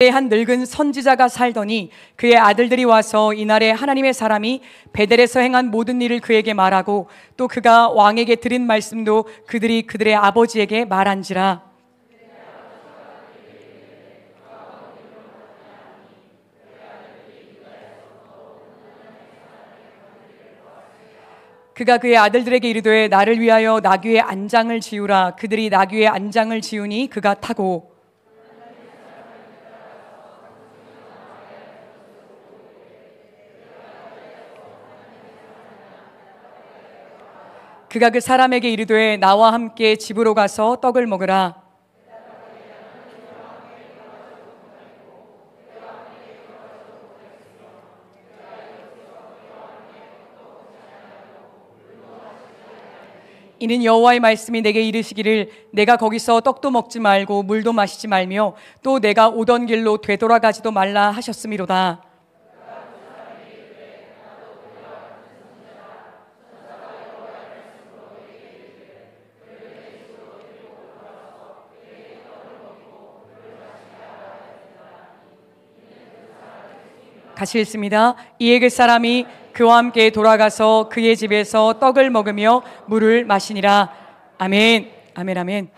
한 늙은 선지자가 살더니 그의 아들들이 와서 이날에 하나님의 사람이 베델에서 행한 모든 일을 그에게 말하고 또 그가 왕에게 드린 말씀도 그들이 그들의 아버지에게 말한지라. 그가 그의 아들들에게 이르되 나를 위하여 나귀의 안장을 지우라. 그들이 나귀의 안장을 지우니 그가 타고 그가 그 사람에게 이르되 나와 함께 집으로 가서 떡을 먹으라. 이는 여호와의 말씀이 내게 이르시기를 내가 거기서 떡도 먹지 말고 물도 마시지 말며 또 내가 오던 길로 되돌아가지도 말라 하셨음이로다. 같이 읽습니다. 이에 그 사람이 그와 함께 돌아가서 그의 집에서 떡을 먹으며 물을 마시니라. 아멘, 아멘, 아멘.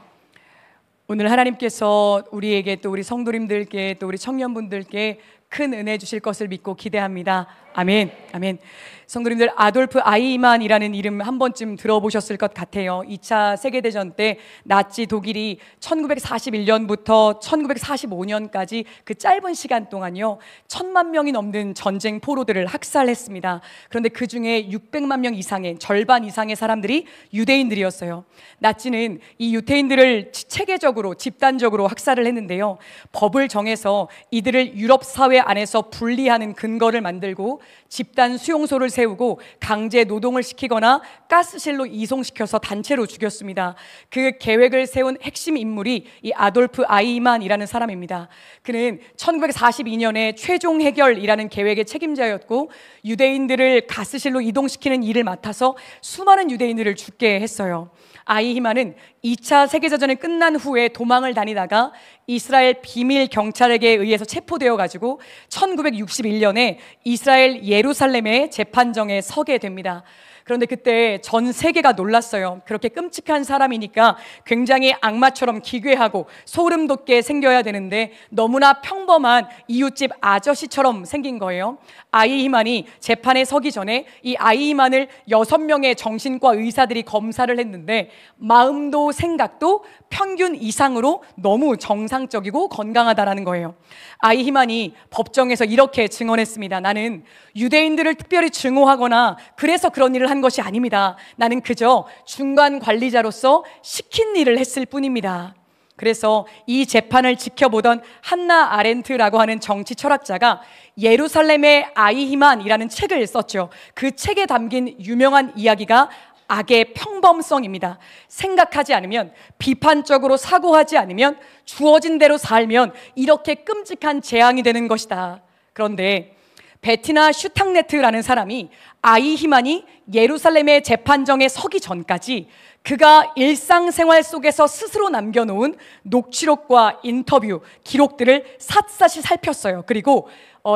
오늘 하나님께서 우리에게 또 우리 성도님들께 또 우리 청년분들께 큰 은혜 주실 것을 믿고 기대합니다. 아멘, 아멘. 성도님들, 아돌프 아이히만이라는 이름 한 번쯤 들어보셨을 것 같아요. 2차 세계대전 때 나치 독일이 1941년부터 1945년까지 그 짧은 시간 동안요 1000만 명이 넘는 전쟁 포로들을 학살했습니다. 그런데 그 중에 600만 명 이상의 절반 이상의 사람들이 유대인들이었어요. 나치는 이 유대인들을 체계적으로 집단적으로 학살을 했는데요, 법을 정해서 이들을 유럽 사회 안에서 분리하는 근거를 만들고 집단 수용소를 세우고 강제 노동을 시키거나 가스실로 이송시켜서 단체로 죽였습니다. 그 계획을 세운 핵심 인물이 이 아돌프 아이히만이라는 사람입니다. 그는 1942년에 최종 해결이라는 계획의 책임자였고 유대인들을 가스실로 이동시키는 일을 맡아서 수많은 유대인들을 죽게 했어요. 아이히만은 2차 세계대전이 끝난 후에 도망을 다니다가 이스라엘 비밀 경찰에게 의해서 체포되어 가지고 1961년에 이스라엘 예루살렘의 재판정에 서게 됩니다. 그런데 그때 전 세계가 놀랐어요. 그렇게 끔찍한 사람이니까 굉장히 악마처럼 기괴하고 소름 돋게 생겨야 되는데 너무나 평범한 이웃집 아저씨처럼 생긴 거예요. 아이히만이 재판에 서기 전에 이 아이히만을 6명의 정신과 의사들이 검사를 했는데 마음도 생각도 평균 이상으로 너무 정상적이고 건강하다라는 거예요. 아이히만이 법정에서 이렇게 증언했습니다. 나는 유대인들을 특별히 증오하거나 그래서 그런 일을 한 것이 아닙니다. 나는 그저 중간 관리자로서 시킨 일을 했을 뿐입니다. 그래서 이 재판을 지켜보던 한나 아렌트라고 하는 정치 철학자가 예루살렘의 아이히만이라는 책을 썼죠. 그 책에 담긴 유명한 이야기가 악의 평범성입니다. 생각하지 않으면, 비판적으로 사고하지 않으면, 주어진 대로 살면 이렇게 끔찍한 재앙이 되는 것이다. 그런데 베티나 슈탕네트라는 사람이 아이히만이 예루살렘의 재판정에 서기 전까지 그가 일상생활 속에서 스스로 남겨놓은 녹취록과 인터뷰, 기록들을 샅샅이 살폈어요. 그리고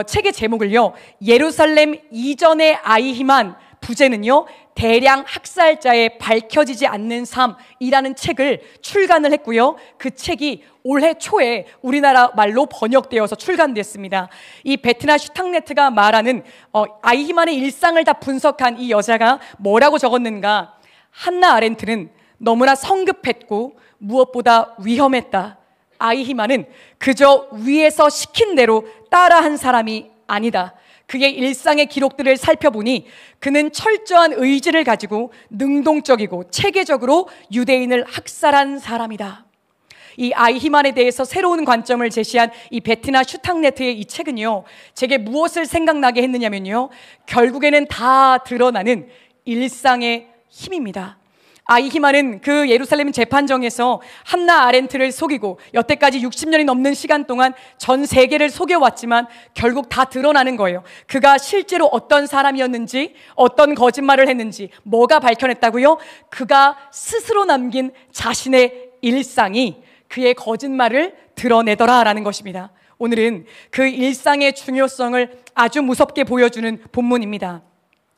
책의 제목을요, 예루살렘 이전의 아이히만, 부제는요 대량 학살자의 밝혀지지 않는 삶이라는 책을 출간을 했고요. 그 책이 올해 초에 우리나라 말로 번역되어서 출간됐습니다. 이 베티나 슈탕네트가 말하는 아이히만의 일상을 다 분석한 이 여자가 뭐라고 적었는가? 한나 아렌트는 너무나 성급했고 무엇보다 위험했다. 아이히만은 그저 위에서 시킨 대로 따라한 사람이 아니다. 그의 일상의 기록들을 살펴보니 그는 철저한 의지를 가지고 능동적이고 체계적으로 유대인을 학살한 사람이다. 이 아이히만에 대해서 새로운 관점을 제시한 이 베티나 슈탕네트의 이 책은요, 제게 무엇을 생각나게 했느냐면요, 결국에는 다 드러나는 일상의 힘입니다. 아이히만은 그 예루살렘 재판정에서 한나 아렌트를 속이고 여태까지 60년이 넘는 시간 동안 전 세계를 속여왔지만 결국 다 드러나는 거예요. 그가 실제로 어떤 사람이었는지, 어떤 거짓말을 했는지, 뭐가 밝혀냈다고요? 그가 스스로 남긴 자신의 일상이 그의 거짓말을 드러내더라라는 것입니다. 오늘은 그 일상의 중요성을 아주 무섭게 보여주는 본문입니다.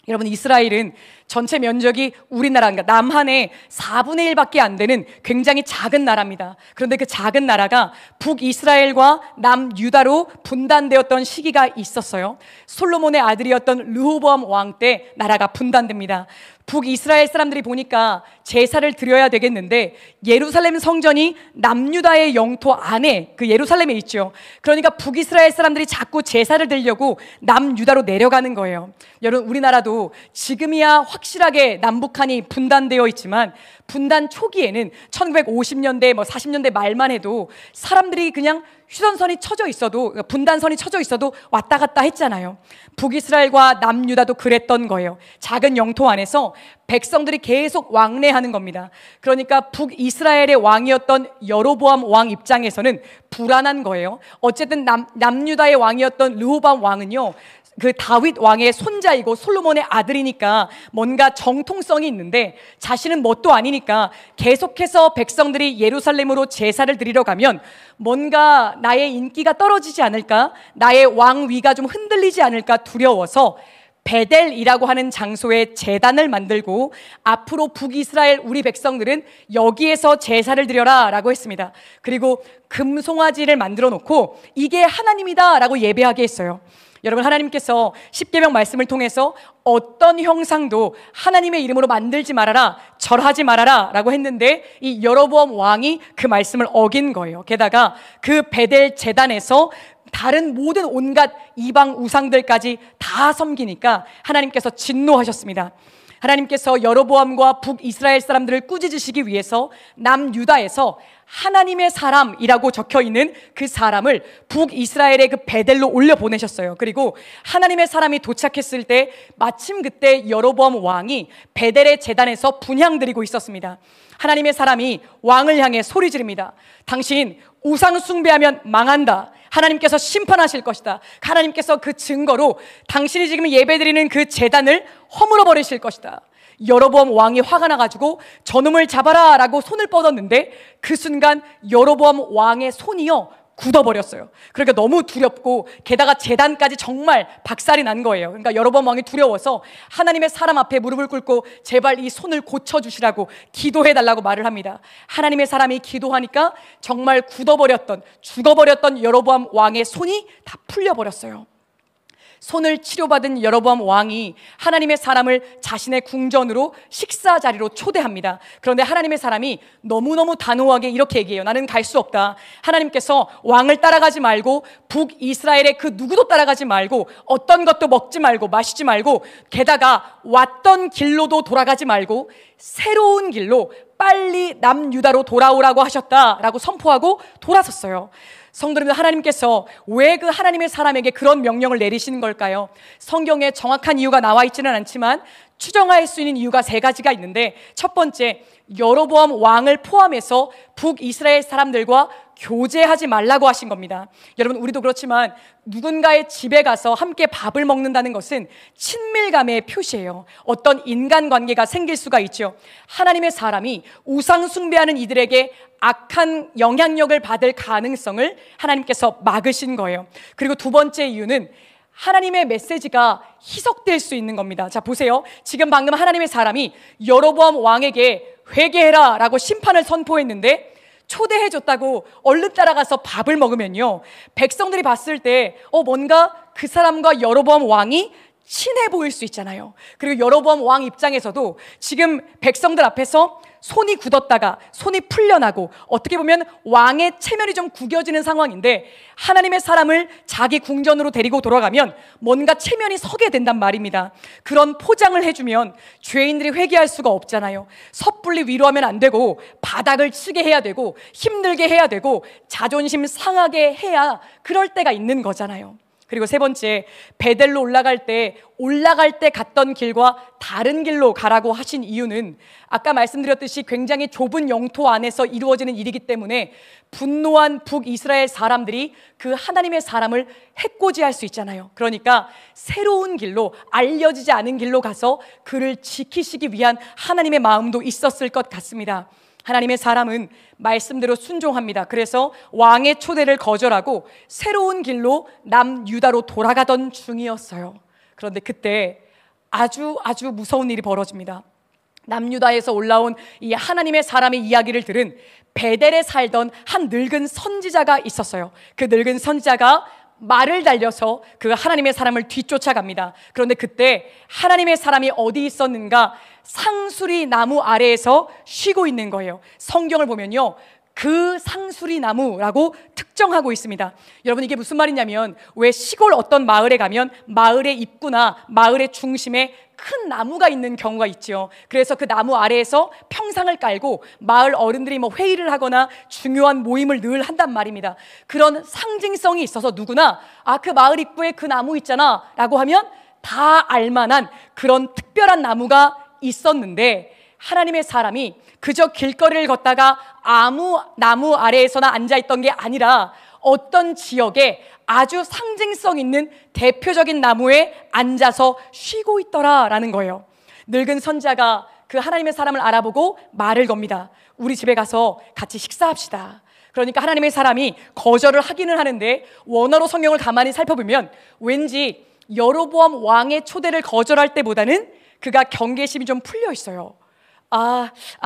여러분, 이스라엘은 전체 면적이 우리나라, 그러니까 남한의 4분의 1밖에 안 되는 굉장히 작은 나라입니다. 그런데 그 작은 나라가 북이스라엘과 남유다로 분단되었던 시기가 있었어요. 솔로몬의 아들이었던 르호보암 왕 때 나라가 분단됩니다. 북이스라엘 사람들이 보니까 제사를 드려야 되겠는데 예루살렘 성전이 남유다의 영토 안에 그 예루살렘에 있죠. 그러니까 북이스라엘 사람들이 자꾸 제사를 드리려고 남유다로 내려가는 거예요. 여러분, 우리나라도 지금이야 확실하게 남북한이 분단되어 있지만 분단 초기에는 1950년대 40년대 말만 해도 사람들이 그냥 휴전선이 쳐져 있어도, 분단선이 쳐져 있어도 왔다 갔다 했잖아요. 북이스라엘과 남유다도 그랬던 거예요. 작은 영토 안에서 백성들이 계속 왕래하는 겁니다. 그러니까 북이스라엘의 왕이었던 여로보암 왕 입장에서는 불안한 거예요. 어쨌든 남유다의 왕이었던 르호보암 왕은요, 그 다윗 왕의 손자이고 솔로몬의 아들이니까 뭔가 정통성이 있는데 자신은 뭣도 아니니까 계속해서 백성들이 예루살렘으로 제사를 드리러 가면 뭔가 나의 인기가 떨어지지 않을까, 나의 왕위가 좀 흔들리지 않을까 두려워서 베델이라고 하는 장소에 제단을 만들고 앞으로 북이스라엘 우리 백성들은 여기에서 제사를 드려라 라고 했습니다. 그리고 금송아지를 만들어 놓고 이게 하나님이다 라고 예배하게 했어요. 여러분, 하나님께서 십계명 말씀을 통해서 어떤 형상도 하나님의 이름으로 만들지 말아라, 절하지 말아라 라고 했는데 이 여로보암 왕이 그 말씀을 어긴 거예요. 게다가 그 베델 제단에서 다른 모든 온갖 이방 우상들까지 다 섬기니까 하나님께서 진노하셨습니다. 하나님께서 여로보암과 북이스라엘 사람들을 꾸짖으시기 위해서 남유다에서 하나님의 사람이라고 적혀있는 그 사람을 북이스라엘의 그 베델로 올려보내셨어요. 그리고 하나님의 사람이 도착했을 때 마침 그때 여로보암 왕이 베델의 제단에서 분향 드리고 있었습니다. 하나님의 사람이 왕을 향해 소리 지릅니다. 당신 우상 숭배하면 망한다. 하나님께서 심판하실 것이다. 하나님께서 그 증거로 당신이 지금 예배드리는 그 제단을 허물어 버리실 것이다. 여로보암 왕이 화가 나가지고 저놈을 잡아라 라고 손을 뻗었는데 그 순간 여로보암 왕의 손이요 굳어버렸어요. 그러니까 너무 두렵고 게다가 제단까지 정말 박살이 난 거예요. 그러니까 여로보암 왕이 두려워서 하나님의 사람 앞에 무릎을 꿇고 제발 이 손을 고쳐주시라고 기도해달라고 말을 합니다. 하나님의 사람이 기도하니까 정말 굳어버렸던, 죽어버렸던 여로보암 왕의 손이 다 풀려버렸어요. 손을 치료받은 여로보암 왕이 하나님의 사람을 자신의 궁전으로 식사 자리로 초대합니다. 그런데 하나님의 사람이 너무너무 단호하게 이렇게 얘기해요. 나는 갈 수 없다. 하나님께서 왕을 따라가지 말고 북이스라엘의 그 누구도 따라가지 말고 어떤 것도 먹지 말고 마시지 말고 게다가 왔던 길로도 돌아가지 말고 새로운 길로 빨리 남유다로 돌아오라고 하셨다라고 선포하고 돌아섰어요. 성도님들, 하나님께서 왜 그 하나님의 사람에게 그런 명령을 내리시는 걸까요? 성경에 정확한 이유가 나와 있지는 않지만 추정할 수 있는 이유가 3가지가 있는데, 첫 번째, 여로보암 왕을 포함해서 북이스라엘 사람들과 교제하지 말라고 하신 겁니다. 여러분, 우리도 그렇지만 누군가의 집에 가서 함께 밥을 먹는다는 것은 친밀감의 표시예요. 어떤 인간관계가 생길 수가 있죠. 하나님의 사람이 우상 숭배하는 이들에게 악한 영향력을 받을 가능성을 하나님께서 막으신 거예요. 그리고 두 번째 이유는 하나님의 메시지가 희석될 수 있는 겁니다. 자, 보세요. 지금 방금 하나님의 사람이 여로보암 왕에게 회개해라 라고 심판을 선포했는데 초대해줬다고 얼른 따라가서 밥을 먹으면요, 백성들이 봤을 때 뭔가 그 사람과 여로보암 왕이 친해 보일 수 있잖아요. 그리고 여로보암 왕 입장에서도 지금 백성들 앞에서 손이 굳었다가 손이 풀려나고 어떻게 보면 왕의 체면이 좀 구겨지는 상황인데 하나님의 사람을 자기 궁전으로 데리고 돌아가면 뭔가 체면이 서게 된단 말입니다. 그런 포장을 해주면 죄인들이 회개할 수가 없잖아요. 섣불리 위로하면 안 되고 바닥을 치게 해야 되고 힘들게 해야 되고 자존심 상하게 해야 그럴 때가 있는 거잖아요. 그리고 세 번째, 베델로 올라갈 때 갔던 길과 다른 길로 가라고 하신 이유는 아까 말씀드렸듯이 굉장히 좁은 영토 안에서 이루어지는 일이기 때문에 분노한 북이스라엘 사람들이 그 하나님의 사람을 해코지할 수 있잖아요. 그러니까 새로운 길로, 알려지지 않은 길로 가서 그를 지키시기 위한 하나님의 마음도 있었을 것 같습니다. 하나님의 사람은 말씀대로 순종합니다. 그래서 왕의 초대를 거절하고 새로운 길로 남유다로 돌아가던 중이었어요. 그런데 그때 아주 무서운 일이 벌어집니다. 남유다에서 올라온 이 하나님의 사람의 이야기를 들은 베델에 살던 한 늙은 선지자가 있었어요. 그 늙은 선지자가 말을 달려서 그 하나님의 사람을 뒤쫓아갑니다. 그런데 그때 하나님의 사람이 어디 있었는가? 상수리 나무 아래에서 쉬고 있는 거예요. 성경을 보면요, 그 상수리 나무라고 특정하고 있습니다. 여러분, 이게 무슨 말이냐면, 왜 시골 어떤 마을에 가면 마을의 입구나 마을의 중심에 큰 나무가 있는 경우가 있죠. 그래서 그 나무 아래에서 평상을 깔고 마을 어른들이 회의를 하거나 중요한 모임을 늘 한단 말입니다. 그런 상징성이 있어서 누구나 그 마을 입구에 그 나무 있잖아 라고 하면 다 알만한 그런 특별한 나무가 있었는데, 하나님의 사람이 그저 길거리를 걷다가 아무 나무 아래에서나 앉아있던 게 아니라 어떤 지역에 아주 상징성 있는 대표적인 나무에 앉아서 쉬고 있더라라는 거예요. 늙은 선지자가 그 하나님의 사람을 알아보고 말을 겁니다. 우리 집에 가서 같이 식사합시다. 그러니까 하나님의 사람이 거절을 하기는 하는데, 원어로 성경을 가만히 살펴보면 왠지 여로보암 왕의 초대를 거절할 때보다는 그가 경계심이 좀 풀려 있어요.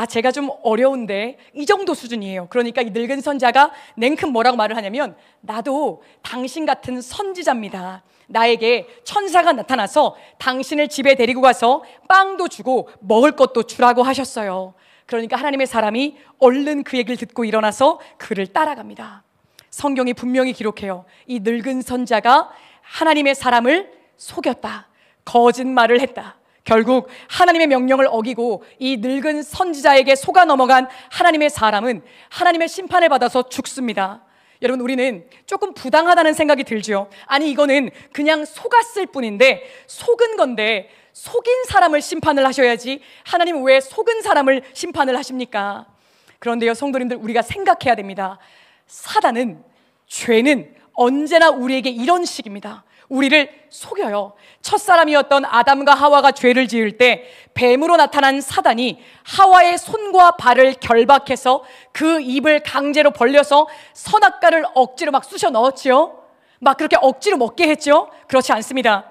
제가 좀 어려운데, 이 정도 수준이에요. 그러니까 이 늙은 선지자가 냉큼 뭐라고 말을 하냐면, 나도 당신 같은 선지자입니다. 나에게 천사가 나타나서 당신을 집에 데리고 가서 빵도 주고 먹을 것도 주라고 하셨어요. 그러니까 하나님의 사람이 얼른 그 얘기를 듣고 일어나서 그를 따라갑니다. 성경이 분명히 기록해요. 이 늙은 선지자가 하나님의 사람을 속였다, 거짓말을 했다. 결국 하나님의 명령을 어기고 이 늙은 선지자에게 속아 넘어간 하나님의 사람은 하나님의 심판을 받아서 죽습니다. 여러분, 우리는 조금 부당하다는 생각이 들죠. 아니, 이거는 그냥 속았을 뿐인데, 속은 건데 속인 사람을 심판을 하셔야지 하나님은 왜 속은 사람을 심판을 하십니까? 그런데요, 성도님들, 우리가 생각해야 됩니다. 사단은, 죄는 언제나 우리에게 이런 식입니다. 우리를 속여요. 첫사람이었던 아담과 하와가 죄를 지을 때 뱀으로 나타난 사단이 하와의 손과 발을 결박해서 그 입을 강제로 벌려서 선악과를 억지로 막 쑤셔 넣었죠. 막 그렇게 억지로 먹게 했죠. 그렇지 않습니다.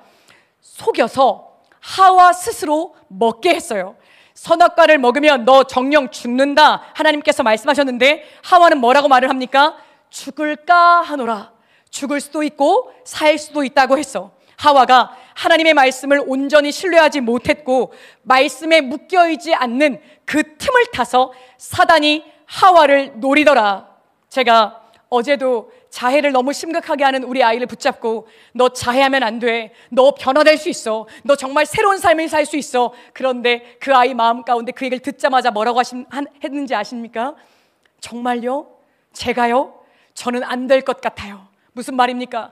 속여서 하와 스스로 먹게 했어요. 선악과를 먹으면 너 정령 죽는다, 하나님께서 말씀하셨는데, 하와는 뭐라고 말을 합니까? 죽을까 하노라. 죽을 수도 있고 살 수도 있다고 했어. 하와가 하나님의 말씀을 온전히 신뢰하지 못했고 말씀에 묶여있지 않는 그 틈을 타서 사단이 하와를 노리더라. 제가 어제도 자해를 너무 심각하게 하는 우리 아이를 붙잡고, 너 자해하면 안 돼, 너 변화될 수 있어, 너 정말 새로운 삶을 살 수 있어. 그런데 그 아이 마음 가운데 그 얘기를 듣자마자 뭐라고 했는지 아십니까? 정말요? 제가요? 저는 안 될 것 같아요. 무슨 말입니까?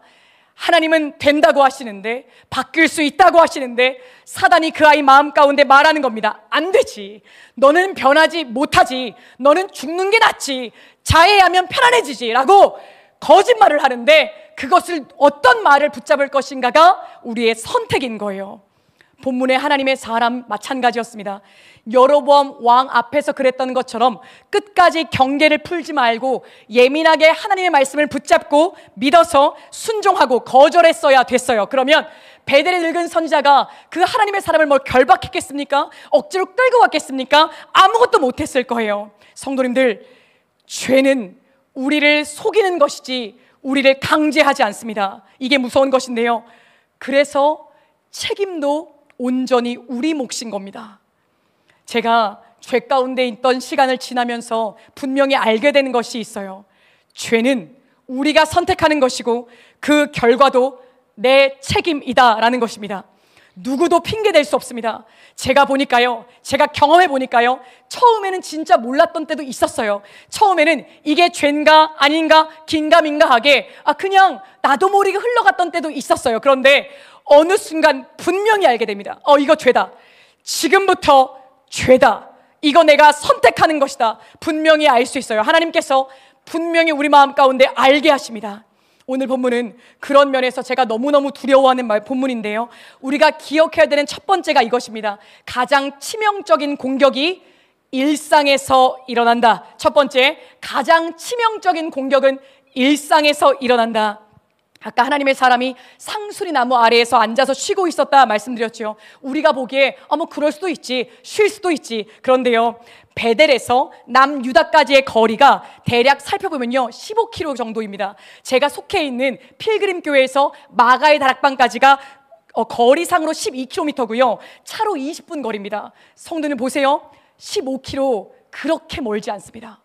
하나님은 된다고 하시는데, 바뀔 수 있다고 하시는데, 사단이 그 아이 마음 가운데 말하는 겁니다. 안 되지, 너는 변하지 못하지, 너는 죽는 게 낫지, 자해하면 편안해지지 라고 거짓말을 하는데, 그것을 어떤 말을 붙잡을 것인가가 우리의 선택인 거예요. 본문의 하나님의 사람 마찬가지였습니다. 여로보암 왕 앞에서 그랬던 것처럼 끝까지 경계를 풀지 말고 예민하게 하나님의 말씀을 붙잡고 믿어서 순종하고 거절했어야 됐어요. 그러면 베델의 늙은 선지자가 그 하나님의 사람을 뭘 결박했겠습니까? 억지로 끌고 갔겠습니까? 아무것도 못했을 거예요. 성도님들, 죄는 우리를 속이는 것이지 우리를 강제하지 않습니다. 이게 무서운 것인데요, 그래서 책임도 온전히 우리 몫인 겁니다. 제가 죄 가운데 있던 시간을 지나면서 분명히 알게 되는 것이 있어요. 죄는 우리가 선택하는 것이고 그 결과도 내 책임이다라는 것입니다. 누구도 핑계댈 수 없습니다. 제가 경험해 보니까요, 처음에는 진짜 몰랐던 때도 있었어요. 처음에는 이게 죄인가 아닌가 긴가민가하게 그냥 나도 모르게 흘러갔던 때도 있었어요. 그런데 어느 순간 분명히 알게 됩니다. 이거 죄다, 지금부터 죄다, 이거 내가 선택하는 것이다, 분명히 알 수 있어요. 하나님께서 분명히 우리 마음 가운데 알게 하십니다. 오늘 본문은 그런 면에서 제가 너무너무 두려워하는 본문인데요, 우리가 기억해야 되는 첫 번째가 이것입니다. 가장 치명적인 공격이 일상에서 일어난다. 첫 번째, 가장 치명적인 공격은 일상에서 일어난다. 아까 하나님의 사람이 상수리 나무 아래에서 앉아서 쉬고 있었다 말씀드렸죠. 우리가 보기에 뭐 그럴 수도 있지, 쉴 수도 있지. 그런데요, 베델에서 남유다까지의 거리가 대략 살펴보면요 15km 정도입니다. 제가 속해 있는 필그림 교회에서 마가의 다락방까지가 거리상으로 12km고요 차로 20분 거리입니다. 성도님 보세요, 15km 그렇게 멀지 않습니다.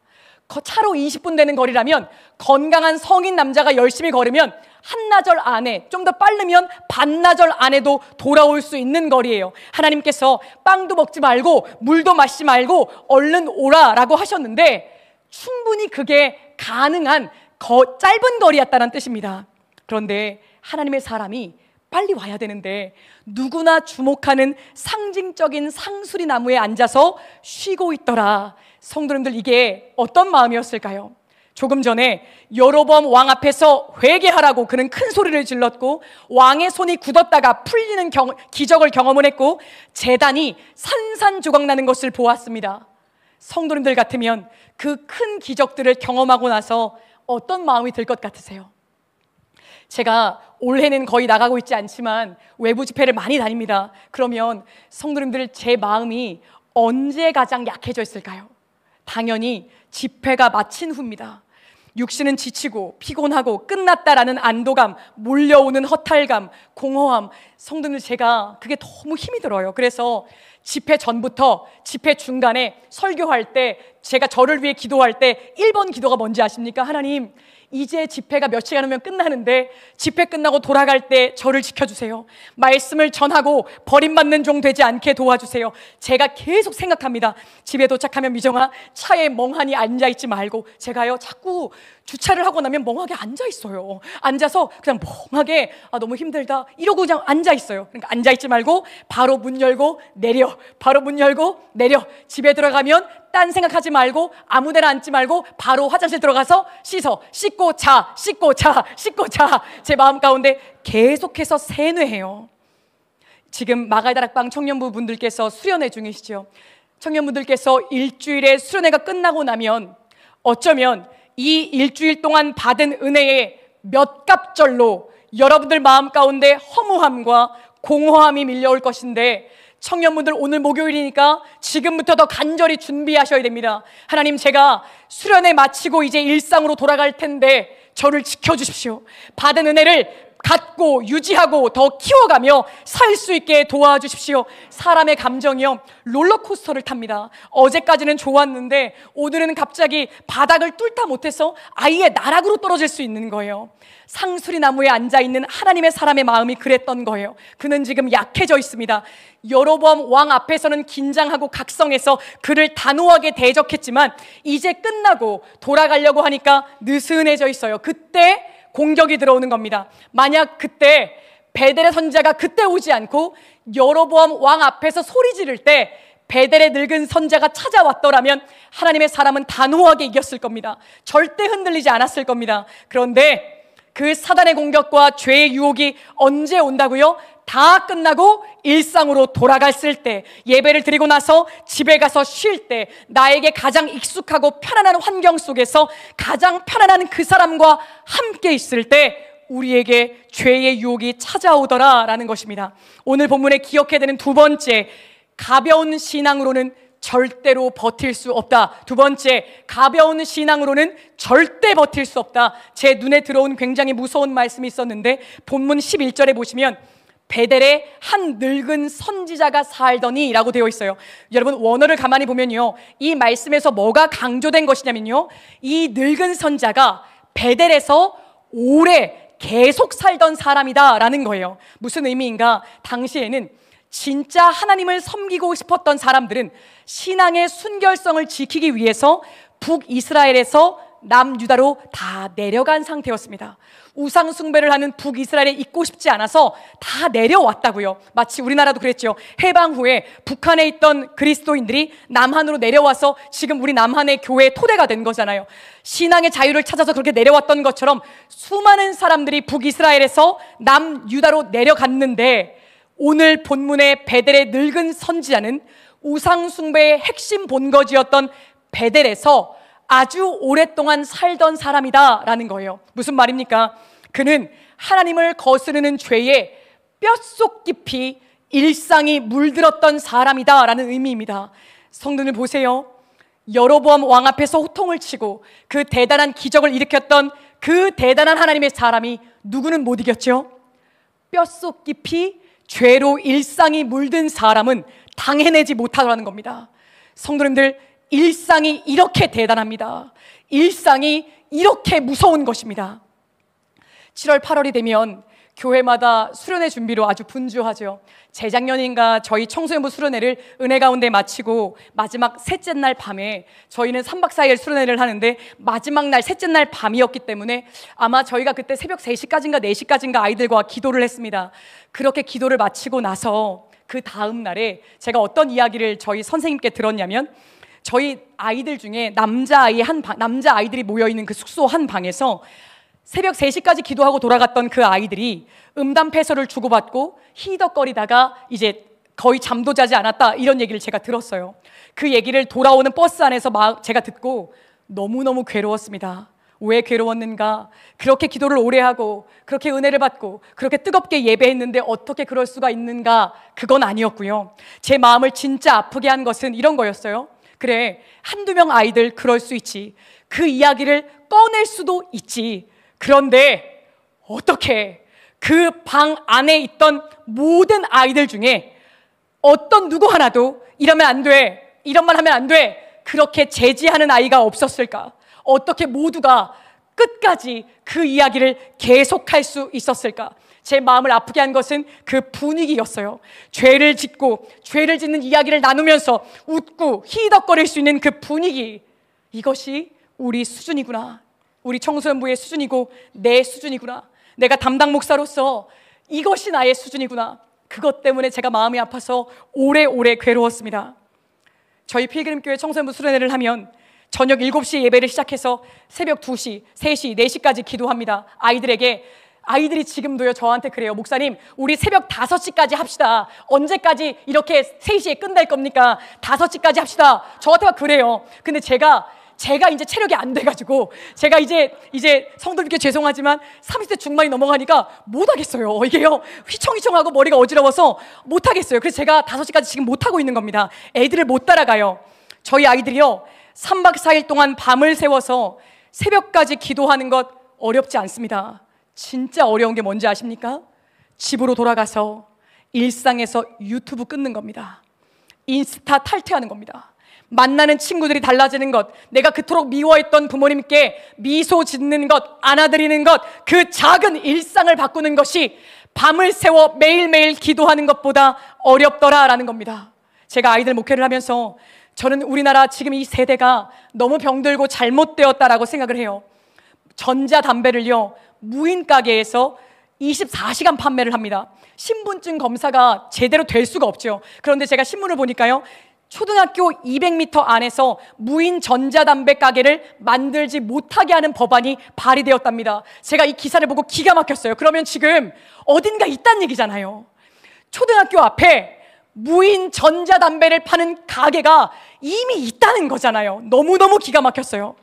차로 20분 되는 거리라면 건강한 성인 남자가 열심히 걸으면 한나절 안에, 좀 더 빠르면 반나절 안에도 돌아올 수 있는 거리예요. 하나님께서 빵도 먹지 말고 물도 마시지 말고 얼른 오라라고 하셨는데 충분히 그게 가능한 짧은 거리였다는 뜻입니다. 그런데 하나님의 사람이 빨리 와야 되는데 누구나 주목하는 상징적인 상수리 나무에 앉아서 쉬고 있더라. 성도님들, 이게 어떤 마음이었을까요? 조금 전에 여로보암 왕 앞에서 회개하라고 그는 큰 소리를 질렀고 왕의 손이 굳었다가 풀리는 기적을 경험을 했고 제단이 산산조각 나는 것을 보았습니다. 성도님들 같으면 그 큰 기적들을 경험하고 나서 어떤 마음이 들 것 같으세요? 제가 올해는 거의 나가고 있지 않지만 외부 집회를 많이 다닙니다. 그러면 성도님들, 제 마음이 언제 가장 약해져 있을까요? 당연히 집회가 마친 후입니다. 육신은 지치고 피곤하고 끝났다라는 안도감, 몰려오는 허탈감, 공허함. 성도들, 제가 그게 너무 힘이 들어요. 그래서 집회 전부터 집회 중간에 설교할 때 제가 저를 위해 기도할 때 1번 기도가 뭔지 아십니까? 하나님, 이제 집회가 몇 시간 후면 끝나는데 집회 끝나고 돌아갈 때 저를 지켜주세요. 말씀을 전하고 버림받는 종 되지 않게 도와주세요. 제가 계속 생각합니다. 집에 도착하면 미정아, 차에 멍하니 앉아있지 말고. 제가요 자꾸 주차를 하고 나면 멍하게 앉아있어요. 앉아서 그냥 멍하게 너무 힘들다 이러고 그냥 앉아있어요. 그러니까 앉아있지 말고 바로 문 열고 내려, 바로 문 열고 내려. 집에 들어가면 딴 생각하지 말고 아무데나 앉지 말고 바로 화장실 들어가서 씻고 자, 씻고 자, 씻고 자. 제 마음 가운데 계속해서 세뇌해요. 지금 마가의 다락방 청년부 분들께서 수련회 중이시죠. 청년분들께서 일주일의 수련회가 끝나고 나면 어쩌면 이 일주일 동안 받은 은혜의 몇 갑절로 여러분들 마음 가운데 허무함과 공허함이 밀려올 것인데, 청년분들 오늘 목요일이니까 지금부터 더 간절히 준비하셔야 됩니다. 하나님, 제가 수련회 마치고 이제 일상으로 돌아갈 텐데 저를 지켜주십시오. 받은 은혜를 갖고 유지하고 더 키워가며 살 수 있게 도와주십시오. 사람의 감정이요 롤러코스터를 탑니다. 어제까지는 좋았는데 오늘은 갑자기 바닥을 뚫다 못해서 아예 나락으로 떨어질 수 있는 거예요. 상수리 나무에 앉아있는 하나님의 사람의 마음이 그랬던 거예요. 그는 지금 약해져 있습니다. 여로보암 왕 앞에서는 긴장하고 각성해서 그를 단호하게 대적했지만 이제 끝나고 돌아가려고 하니까 느슨해져 있어요. 그때 공격이 들어오는 겁니다. 만약 그때 베델의 선지자가 그때 오지 않고 여로보암 왕 앞에서 소리 지를 때 베델의 늙은 선지자가 찾아왔더라면 하나님의 사람은 단호하게 이겼을 겁니다. 절대 흔들리지 않았을 겁니다. 그런데 그 사단의 공격과 죄의 유혹이 언제 온다고요? 다 끝나고 일상으로 돌아갔을 때, 예배를 드리고 나서 집에 가서 쉴 때, 나에게 가장 익숙하고 편안한 환경 속에서 가장 편안한 그 사람과 함께 있을 때 우리에게 죄의 유혹이 찾아오더라라는 것입니다. 오늘 본문에 기억해야 되는 두 번째, 가벼운 신앙으로는 절대로 버틸 수 없다. 두 번째, 가벼운 신앙으로는 절대 버틸 수 없다. 제 눈에 들어온 굉장히 무서운 말씀이 있었는데 본문 11절에 보시면 베델에 한 늙은 선지자가 살더니 라고 되어 있어요. 여러분, 원어를 가만히 보면요, 이 말씀에서 뭐가 강조된 것이냐면요, 이 늙은 선지자가 베델에서 오래 계속 살던 사람이다 라는 거예요. 무슨 의미인가? 당시에는 진짜 하나님을 섬기고 싶었던 사람들은 신앙의 순결성을 지키기 위해서 북이스라엘에서 남유다로 다 내려간 상태였습니다. 우상 숭배를 하는 북이스라엘에 있고 싶지 않아서 다 내려왔다고요. 마치 우리나라도 그랬죠. 해방 후에 북한에 있던 그리스도인들이 남한으로 내려와서 지금 우리 남한의 교회의 토대가 된 거잖아요. 신앙의 자유를 찾아서 그렇게 내려왔던 것처럼 수많은 사람들이 북이스라엘에서 남유다로 내려갔는데, 오늘 본문의 베델의 늙은 선지자는 우상숭배의 핵심 본거지였던 베델에서 아주 오랫동안 살던 사람이다라는 거예요. 무슨 말입니까? 그는 하나님을 거스르는 죄에 뼛속 깊이 일상이 물들었던 사람이다라는 의미입니다. 성도들 보세요. 여로보암 왕 앞에서 호통을 치고 그 대단한 기적을 일으켰던 그 대단한 하나님의 사람이 누구는 못 이겼죠? 뼛속 깊이 죄로 일상이 물든 사람은 당해내지 못하더라는 겁니다. 성도님들, 일상이 이렇게 대단합니다. 일상이 이렇게 무서운 것입니다. 7월 8월이 되면 교회마다 수련회 준비로 아주 분주하죠. 재작년인가 저희 청소년부 수련회를 은혜 가운데 마치고 마지막 셋째 날 밤에, 저희는 3박 4일 수련회를 하는데 마지막 날 셋째 날 밤이었기 때문에 아마 저희가 그때 새벽 3시까지인가 4시까지인가 아이들과 기도를 했습니다. 그렇게 기도를 마치고 나서 그 다음 날에 제가 어떤 이야기를 저희 선생님께 들었냐면, 저희 아이들 중에 남자아이들이 모여있는 그 숙소 한 방에서 새벽 3시까지 기도하고 돌아갔던 그 아이들이 음담패설을 주고받고 히덕거리다가 이제 거의 잠도 자지 않았다, 이런 얘기를 제가 들었어요. 그 얘기를 돌아오는 버스 안에서 제가 듣고 너무너무 괴로웠습니다. 왜 괴로웠는가? 그렇게 기도를 오래 하고 그렇게 은혜를 받고 그렇게 뜨겁게 예배했는데 어떻게 그럴 수가 있는가? 그건 아니었고요. 제 마음을 진짜 아프게 한 것은 이런 거였어요. 그래, 한두 명 아이들 그럴 수 있지. 그 이야기를 꺼낼 수도 있지. 그런데 어떻게 그 방 안에 있던 모든 아이들 중에 어떤 누구 하나도 이러면 안 돼, 이런 말 하면 안 돼, 그렇게 제지하는 아이가 없었을까? 어떻게 모두가 끝까지 그 이야기를 계속할 수 있었을까? 제 마음을 아프게 한 것은 그 분위기였어요. 죄를 짓고 죄를 짓는 이야기를 나누면서 웃고 히덕거릴 수 있는 그 분위기, 이것이 우리 수준이구나. 우리 청소년부의 수준이고 내 수준이구나. 내가 담당 목사로서 이것이 나의 수준이구나. 그것 때문에 제가 마음이 아파서 오래오래 괴로웠습니다. 저희 필그림교회 청소년부 수련회를 하면 저녁 7시에 예배를 시작해서 새벽 2시, 3시, 4시까지 기도합니다. 아이들이 지금도요 저한테 그래요. 목사님, 우리 새벽 5시까지 합시다. 언제까지 이렇게 3시에 끝날 겁니까? 5시까지 합시다. 저한테 막 그래요. 근데 제가 이제 체력이 안 돼가지고 제가 이제 성도님께 죄송하지만 30대 중반이 넘어가니까 못하겠어요. 이게요 휘청휘청하고 머리가 어지러워서 못하겠어요. 그래서 제가 5시까지 지금 못하고 있는 겁니다. 애들을 못 따라가요. 저희 아이들이요 3박 4일 동안 밤을 새워서 새벽까지 기도하는 것 어렵지 않습니다. 진짜 어려운 게 뭔지 아십니까? 집으로 돌아가서 일상에서 유튜브 끊는 겁니다. 인스타 탈퇴하는 겁니다. 만나는 친구들이 달라지는 것, 내가 그토록 미워했던 부모님께 미소 짓는 것, 안아드리는 것, 그 작은 일상을 바꾸는 것이 밤을 새워 매일매일 기도하는 것보다 어렵더라라는 겁니다. 제가 아이들 목회를 하면서 저는 우리나라 지금 이 세대가 너무 병들고 잘못되었다라고 생각을 해요. 전자담배를요 무인 가게에서 24시간 판매를 합니다. 신분증 검사가 제대로 될 수가 없죠. 그런데 제가 신문을 보니까요 초등학교 200m 안에서 무인 전자담배 가게를 만들지 못하게 하는 법안이 발의되었답니다. 제가 이 기사를 보고 기가 막혔어요. 그러면 지금 어딘가 있다는 얘기잖아요. 초등학교 앞에 무인 전자담배를 파는 가게가 이미 있다는 거잖아요. 너무너무 기가 막혔어요.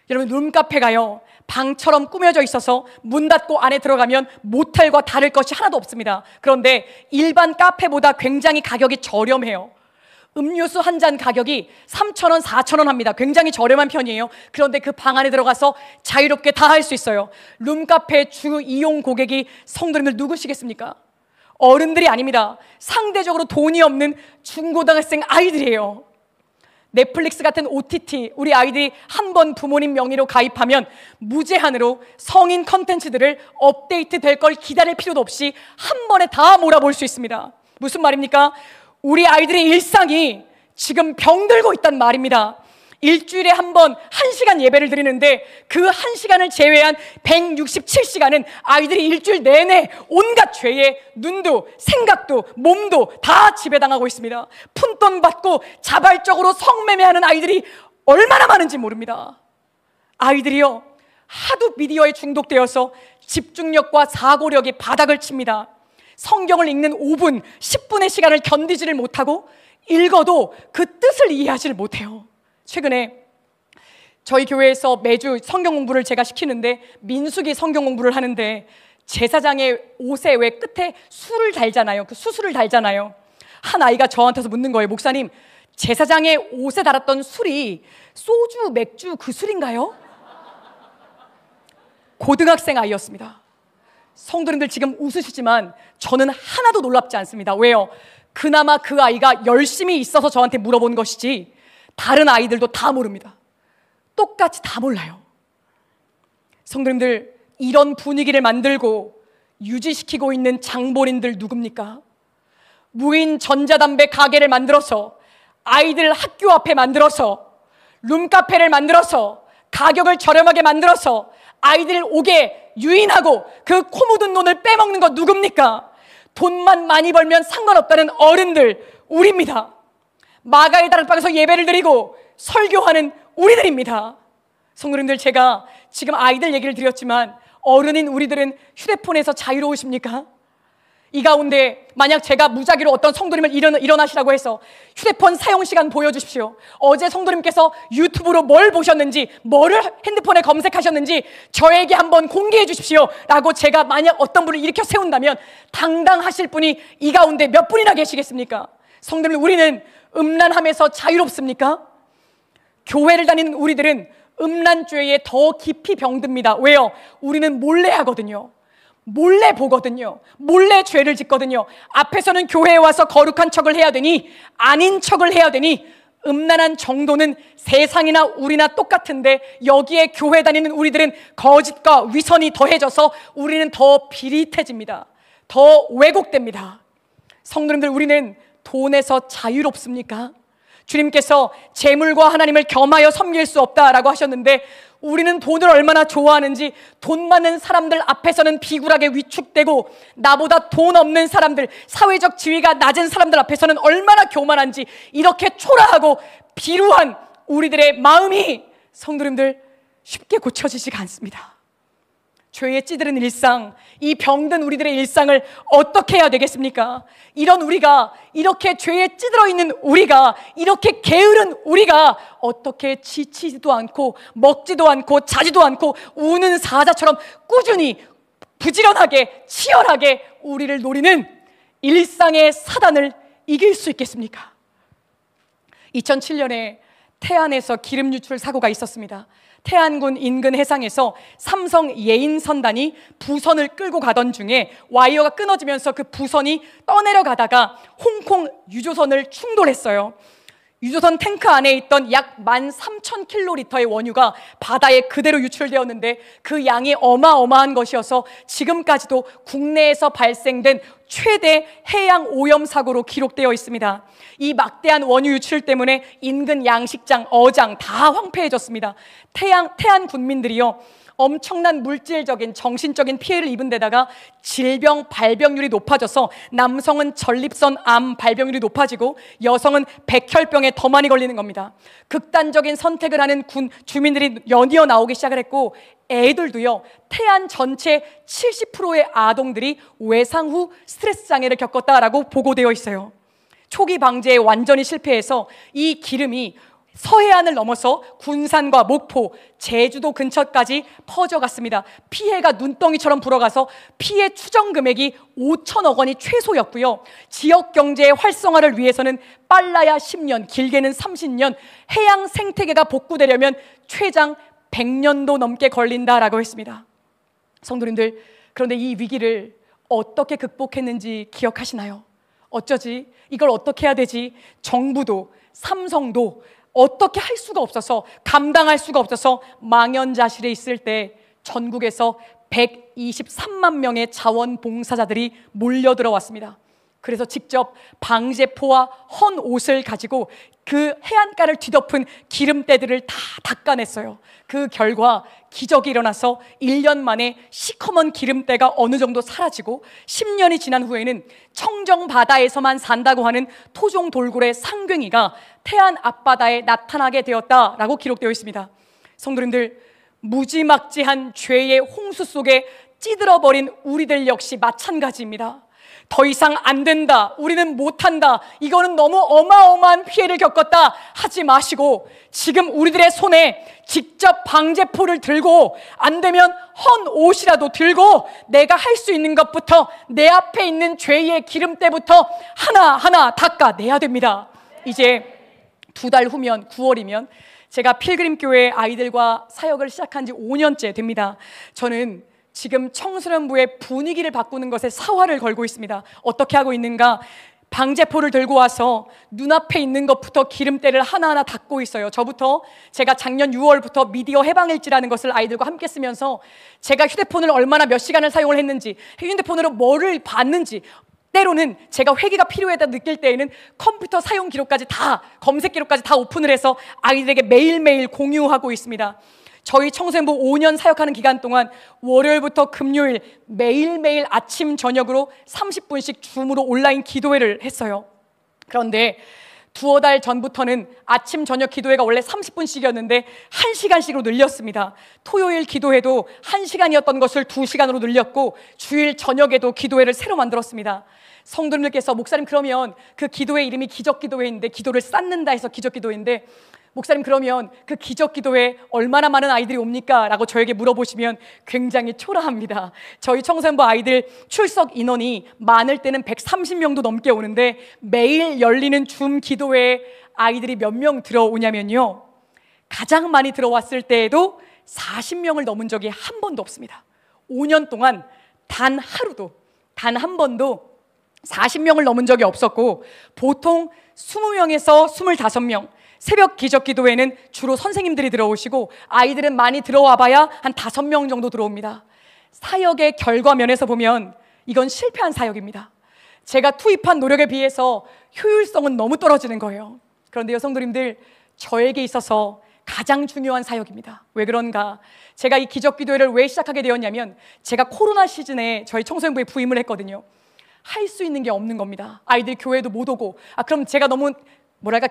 여러분, 룸카페가요 방처럼 꾸며져 있어서 문 닫고 안에 들어가면 모텔과 다를 것이 하나도 없습니다. 그런데 일반 카페보다 굉장히 가격이 저렴해요. 음료수 한 잔 가격이 3,000원, 4,000원 합니다. 굉장히 저렴한 편이에요. 그런데 그 방 안에 들어가서 자유롭게 다 할 수 있어요. 룸카페 주 이용 고객이 성도님들 누구시겠습니까? 어른들이 아닙니다. 상대적으로 돈이 없는 중고등학생 아이들이에요. 넷플릭스 같은 OTT, 우리 아이들이 한 번 부모님 명의로 가입하면 무제한으로 성인 컨텐츠들을 업데이트 될 걸 기다릴 필요도 없이 한 번에 다 몰아볼 수 있습니다. 무슨 말입니까? 우리 아이들의 일상이 지금 병들고 있단 말입니다. 일주일에 한 번 1시간 예배를 드리는데 그 1시간을 제외한 167시간은 아이들이 일주일 내내 온갖 죄에 눈도 생각도 몸도 다 지배당하고 있습니다. 푼돈 받고 자발적으로 성매매하는 아이들이 얼마나 많은지 모릅니다. 아이들이요 하도 미디어에 중독되어서 집중력과 사고력이 바닥을 칩니다. 성경을 읽는 5분, 10분의 시간을 견디지를 못하고 읽어도 그 뜻을 이해하지를 못해요. 최근에 저희 교회에서 매주 성경 공부를 제가 시키는데 민수기 성경 공부를 하는데 제사장의 옷에 왜 끝에 술을 달잖아요. 그 수술을 달잖아요. 한 아이가 저한테서 묻는 거예요. 목사님, 제사장의 옷에 달았던 술이 소주, 맥주 그 술인가요? 고등학생 아이였습니다. 성도님들 지금 웃으시지만 저는 하나도 놀랍지 않습니다. 왜요? 그나마 그 아이가 열심히 있어서 저한테 물어본 것이지 다른 아이들도 다 모릅니다. 똑같이 다 몰라요. 성도님들, 이런 분위기를 만들고 유지시키고 있는 장본인들 누굽니까? 무인 전자담배 가게를 만들어서 아이들 학교 앞에 만들어서 룸카페를 만들어서 가격을 저렴하게 만들어서 아이들 오게 유인하고 그 코 묻은 돈을 빼먹는 거 누굽니까? 돈만 많이 벌면 상관없다는 어른들, 우리입니다. 마가의 다락방에서 예배를 드리고 설교하는 우리들입니다. 성도님들, 제가 지금 아이들 얘기를 드렸지만 어른인 우리들은 휴대폰에서 자유로우십니까? 이 가운데 만약 제가 무작위로 어떤 성도님을 일어나시라고 해서 휴대폰 사용시간 보여주십시오. 어제 성도님께서 유튜브로 뭘 보셨는지, 뭐를 핸드폰에 검색하셨는지 저에게 한번 공개해 주십시오 라고 제가 만약 어떤 분을 일으켜 세운다면 당당하실 분이 이 가운데 몇 분이나 계시겠습니까? 성도님, 우리는 음란함에서 자유롭습니까? 교회를 다니는 우리들은 음란죄에 더 깊이 병듭니다. 왜요? 우리는 몰래 하거든요. 몰래 보거든요. 몰래 죄를 짓거든요. 앞에서는 교회에 와서 거룩한 척을 해야 되니, 아닌 척을 해야 되니, 음란한 정도는 세상이나 우리나 똑같은데 여기에 교회 다니는 우리들은 거짓과 위선이 더해져서 우리는 더 비릿해집니다. 더 왜곡됩니다. 성도님들, 우리는 돈에서 자유롭습니까? 주님께서 재물과 하나님을 겸하여 섬길 수 없다라고 하셨는데 우리는 돈을 얼마나 좋아하는지, 돈 많은 사람들 앞에서는 비굴하게 위축되고 나보다 돈 없는 사람들, 사회적 지위가 낮은 사람들 앞에서는 얼마나 교만한지, 이렇게 초라하고 비루한 우리들의 마음이 성도님들 쉽게 고쳐지지가 않습니다. 죄에 찌들은 일상, 이 병든 우리들의 일상을 어떻게 해야 되겠습니까? 이런 우리가, 이렇게 죄에 찌들어 있는 우리가, 이렇게 게으른 우리가 어떻게 지치지도 않고 먹지도 않고 자지도 않고 우는 사자처럼 꾸준히 부지런하게 치열하게 우리를 노리는 일상의 사단을 이길 수 있겠습니까? 2007년에 태안에서 기름 유출 사고가 있었습니다. 태안군 인근 해상에서 삼성 예인선단이 부선을 끌고 가던 중에 와이어가 끊어지면서 그 부선이 떠내려가다가 홍콩 유조선을 충돌했어요. 유조선 탱크 안에 있던 약 13,000kl의 원유가 바다에 그대로 유출되었는데 그 양이 어마어마한 것이어서 지금까지도 국내에서 발생된 최대 해양 오염 사고로 기록되어 있습니다. 이 막대한 원유 유출 때문에 인근 양식장, 어장 다 황폐해졌습니다. 태안 군민들이요, 엄청난 물질적인, 정신적인 피해를 입은 데다가 질병 발병률이 높아져서 남성은 전립선 암 발병률이 높아지고 여성은 백혈병에 더 많이 걸리는 겁니다. 극단적인 선택을 하는 주민들이 연이어 나오기 시작을 했고, 애들도요, 태안 전체 70%의 아동들이 외상 후 스트레스 장애를 겪었다라고 보고되어 있어요. 초기 방제에 완전히 실패해서 이 기름이 서해안을 넘어서 군산과 목포, 제주도 근처까지 퍼져갔습니다. 피해가 눈덩이처럼 불어가서 피해 추정 금액이 5천억 원이 최소였고요. 지역 경제의 활성화를 위해서는 빨라야 10년, 길게는 30년, 해양 생태계가 복구되려면 최장 100년도 넘게 걸린다라고 했습니다. 성도님들, 그런데 이 위기를 어떻게 극복했는지 기억하시나요? 어쩌지? 이걸 어떻게 해야 되지? 정부도 삼성도 어떻게 할 수가 없어서, 감당할 수가 없어서 망연자실에 있을 때 전국에서 123만 명의 자원봉사자들이 몰려들어왔습니다. 그래서 직접 방제포와 헌 옷을 가지고 그 해안가를 뒤덮은 기름때들을 다 닦아냈어요. 그 결과 기적이 일어나서 1년 만에 시커먼 기름때가 어느 정도 사라지고 10년이 지난 후에는 청정 바다에서만 산다고 하는 토종 돌고래 상괭이가 태안 앞바다에 나타나게 되었다라고 기록되어 있습니다. 성도님들, 무지막지한 죄의 홍수 속에 찌들어버린 우리들 역시 마찬가지입니다. 더 이상 안 된다, 우리는 못한다, 이거는 너무 어마어마한 피해를 겪었다 하지 마시고 지금 우리들의 손에 직접 방제포를 들고, 안 되면 헌 옷이라도 들고 내가 할 수 있는 것부터, 내 앞에 있는 죄의 기름때부터 하나하나 닦아내야 됩니다. 이제 2달 후면 9월이면 제가 필그림교회 아이들과 사역을 시작한 지 5년째 됩니다. 저는 지금 청소년부의 분위기를 바꾸는 것에 사활을 걸고 있습니다. 어떻게 하고 있는가? 방제포를 들고 와서 눈앞에 있는 것부터 기름때를 하나하나 닦고 있어요. 저부터, 제가 작년 6월부터 미디어 해방일지라는 것을 아이들과 함께 쓰면서 제가 휴대폰을 얼마나 몇 시간을 사용을 했는지, 휴대폰으로 뭐를 봤는지, 때로는 제가 회개가 필요하다 느낄 때에는 컴퓨터 사용 기록까지 다, 검색 기록까지 다 오픈을 해서 아이들에게 매일매일 공유하고 있습니다. 저희 청소년부 5년 사역하는 기간 동안 월요일부터 금요일 매일매일 아침 저녁으로 30분씩 줌으로 온라인 기도회를 했어요. 그런데 2달 전부터는 아침 저녁 기도회가 원래 30분씩이었는데 1시간씩으로 늘렸습니다. 토요일 기도회도 1시간이었던 것을 2시간으로 늘렸고 주일 저녁에도 기도회를 새로 만들었습니다. 성도님들께서, 목사님 그러면 그 기도회 이름이 기적기도회인데, 기도를 쌓는다 해서 기적기도회인데, 목사님 그러면 그 기적기도회에 얼마나 많은 아이들이 옵니까? 라고 저에게 물어보시면 굉장히 초라합니다. 저희 청소년부 아이들 출석 인원이 많을 때는 130명도 넘게 오는데, 매일 열리는 줌 기도회에 아이들이 몇 명 들어오냐면요, 가장 많이 들어왔을 때에도 40명을 넘은 적이 한 번도 없습니다. 5년 동안 단 하루도, 단 한 번도 40명을 넘은 적이 없었고, 보통 20명에서 25명, 새벽 기적기도회는 주로 선생님들이 들어오시고 아이들은 많이 들어와 봐야 한 5명 정도 들어옵니다. 사역의 결과 면에서 보면 이건 실패한 사역입니다. 제가 투입한 노력에 비해서 효율성은 너무 떨어지는 거예요. 그런데 여성들님들, 저에게 있어서 가장 중요한 사역입니다. 왜 그런가? 제가 이 기적기도회를 왜 시작하게 되었냐면, 제가 코로나 시즌에 저희 청소년부에 부임을 했거든요. 할 수 있는 게 없는 겁니다. 아이들 교회도 못 오고, 그럼 제가 너무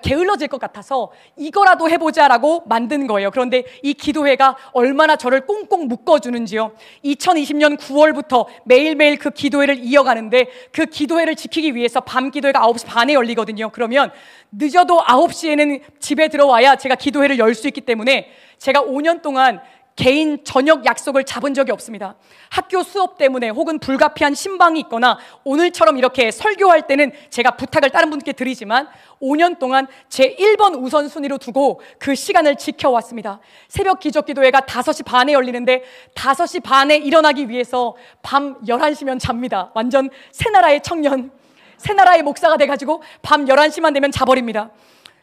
게을러질 것 같아서 이거라도 해보자라고 만든 거예요. 그런데 이 기도회가 얼마나 저를 꽁꽁 묶어주는지요. 2020년 9월부터 매일매일 그 기도회를 이어가는데, 그 기도회를 지키기 위해서 밤 기도회가 9시 반에 열리거든요. 그러면 늦어도 9시에는 집에 들어와야 제가 기도회를 열 수 있기 때문에 제가 5년 동안 개인 저녁 약속을 잡은 적이 없습니다. 학교 수업 때문에 혹은 불가피한 신방이 있거나 오늘처럼 이렇게 설교할 때는 제가 부탁을 다른 분께 드리지만 5년 동안 제 1번 우선순위로 두고 그 시간을 지켜왔습니다. 새벽 기적기도회가 5시 반에 열리는데 5시 반에 일어나기 위해서 밤 11시면 잡니다. 완전 새나라의 청년, 새나라의 목사가 돼가지고 밤 11시만 되면 자버립니다.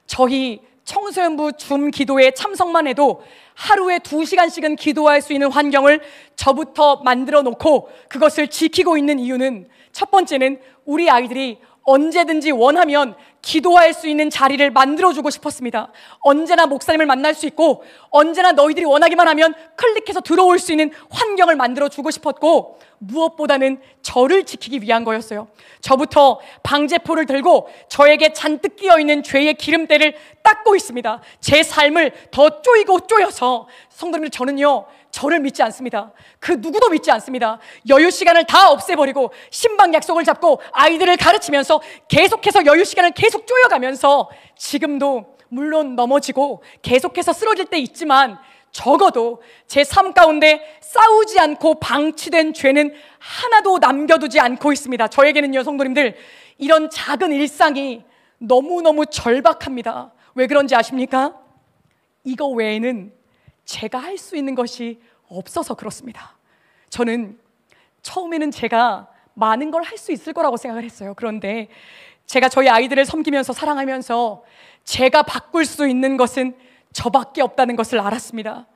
저희 청소년부 줌 기도회 참석만 해도 하루에 2시간씩은 기도할 수 있는 환경을 저부터 만들어 놓고 그것을 지키고 있는 이유는, 첫 번째는 우리 아이들이 언제든지 원하면 기도할 수 있는 자리를 만들어주고 싶었습니다. 언제나 목사님을 만날 수 있고, 언제나 너희들이 원하기만 하면 클릭해서 들어올 수 있는 환경을 만들어주고 싶었고, 무엇보다는 저를 지키기 위한 거였어요. 저부터 방제포를 들고 저에게 잔뜩 끼어있는 죄의 기름때를 닦고 있습니다. 제 삶을 더 쪼이고 쪼여서, 성도님들, 저는요, 저를 믿지 않습니다. 그 누구도 믿지 않습니다. 여유 시간을 다 없애버리고 신방 약속을 잡고 아이들을 가르치면서 계속해서 여유 시간을 계속 쪼여가면서, 지금도 물론 넘어지고 계속해서 쓰러질 때 있지만 적어도 제 삶 가운데 싸우지 않고 방치된 죄는 하나도 남겨두지 않고 있습니다. 저에게는요, 성도님들, 이런 작은 일상이 너무너무 절박합니다. 왜 그런지 아십니까? 이거 외에는 제가 할 수 있는 것이 없어서 그렇습니다. 저는 처음에는 제가 많은 걸 할 수 있을 거라고 생각을 했어요. 그런데 제가 저희 아이들을 섬기면서 사랑하면서 제가 바꿀 수 있는 것은 저밖에 없다는 것을 알았습니다.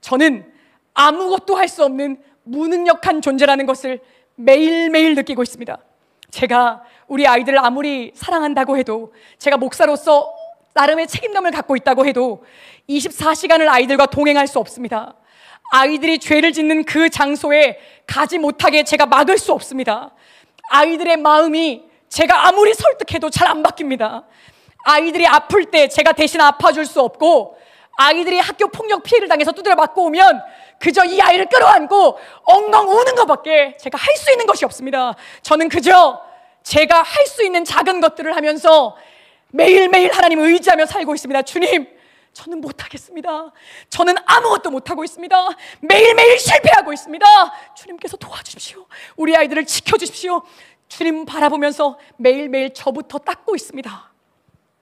저는 아무것도 할 수 없는 무능력한 존재라는 것을 매일매일 느끼고 있습니다. 제가 우리 아이들을 아무리 사랑한다고 해도, 제가 목사로서 나름의 책임감을 갖고 있다고 해도 24시간을 아이들과 동행할 수 없습니다. 아이들이 죄를 짓는 그 장소에 가지 못하게 제가 막을 수 없습니다. 아이들의 마음이 제가 아무리 설득해도 잘 안 바뀝니다. 아이들이 아플 때 제가 대신 아파줄 수 없고, 아이들이 학교 폭력 피해를 당해서 두드려 맞고 오면 그저 이 아이를 끌어안고 엉엉 우는 것밖에 제가 할 수 있는 것이 없습니다. 저는 그저 제가 할 수 있는 작은 것들을 하면서 매일매일 하나님을 의지하며 살고 있습니다. 주님, 저는 못하겠습니다. 저는 아무것도 못하고 있습니다. 매일매일 실패하고 있습니다. 주님께서 도와주십시오. 우리 아이들을 지켜주십시오. 주님 바라보면서 매일매일 저부터 닦고 있습니다.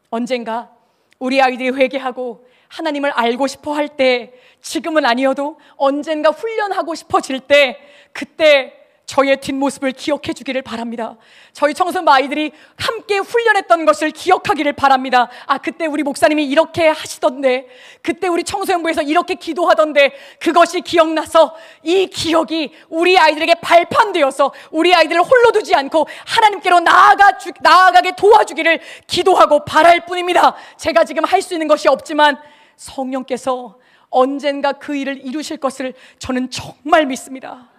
언젠가 우리 아이들이 회개하고 하나님을 알고 싶어 할 때, 지금은 아니어도 언젠가 훈련하고 싶어질 때, 그때 저의 뒷모습을 기억해 주기를 바랍니다. 저희 청소년부 아이들이 함께 훈련했던 것을 기억하기를 바랍니다. 아, 그때 우리 목사님이 이렇게 하시던데, 그때 우리 청소년부에서 이렇게 기도하던데, 그것이 기억나서 이 기억이 우리 아이들에게 발판되어서 우리 아이들을 홀로 두지 않고 하나님께로 나아가게 도와주기를 기도하고 바랄 뿐입니다. 제가 지금 할 수 있는 것이 없지만 성령께서 언젠가 그 일을 이루실 것을 저는 정말 믿습니다.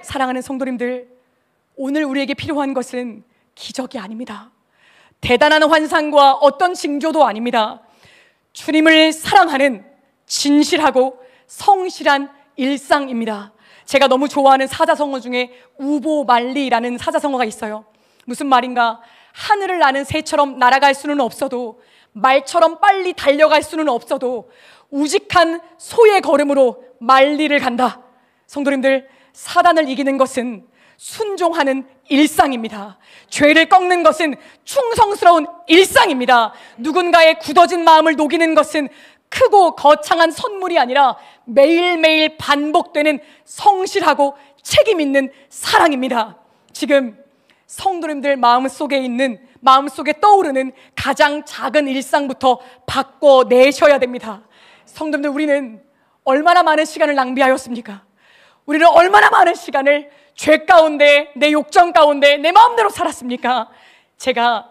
사랑하는 성도님들, 오늘 우리에게 필요한 것은 기적이 아닙니다. 대단한 환상과 어떤 징조도 아닙니다. 주님을 사랑하는 진실하고 성실한 일상입니다. 제가 너무 좋아하는 사자성어 중에 우보말리라는 사자성어가 있어요. 무슨 말인가? 하늘을 나는 새처럼 날아갈 수는 없어도, 말처럼 빨리 달려갈 수는 없어도 우직한 소의 걸음으로 말리를 간다. 성도님들, 사단을 이기는 것은 순종하는 일상입니다. 죄를 꺾는 것은 충성스러운 일상입니다. 누군가의 굳어진 마음을 녹이는 것은 크고 거창한 선물이 아니라 매일매일 반복되는 성실하고 책임 있는 사랑입니다. 지금 성도님들 마음속에 떠오르는 가장 작은 일상부터 바꿔내셔야 됩니다. 성도님들, 우리는 얼마나 많은 시간을 낭비하였습니까? 우리는 얼마나 많은 시간을 죄 가운데, 내 욕정 가운데 내 마음대로 살았습니까? 제가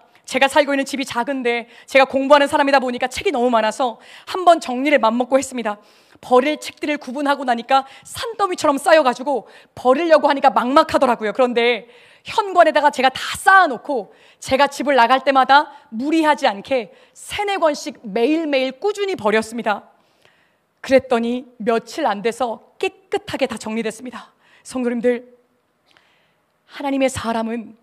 살고 있는 집이 작은데 제가 공부하는 사람이다 보니까 책이 너무 많아서 한번 정리를 맘먹고 했습니다. 버릴 책들을 구분하고 나니까 산더미처럼 쌓여가지고 버리려고 하니까 막막하더라고요. 그런데 현관에다가 제가 다 쌓아놓고 제가 집을 나갈 때마다 무리하지 않게 3-4권씩 매일매일 꾸준히 버렸습니다. 그랬더니 며칠 안 돼서 깨끗하게 다 정리됐습니다. 성도님들, 하나님의 사람은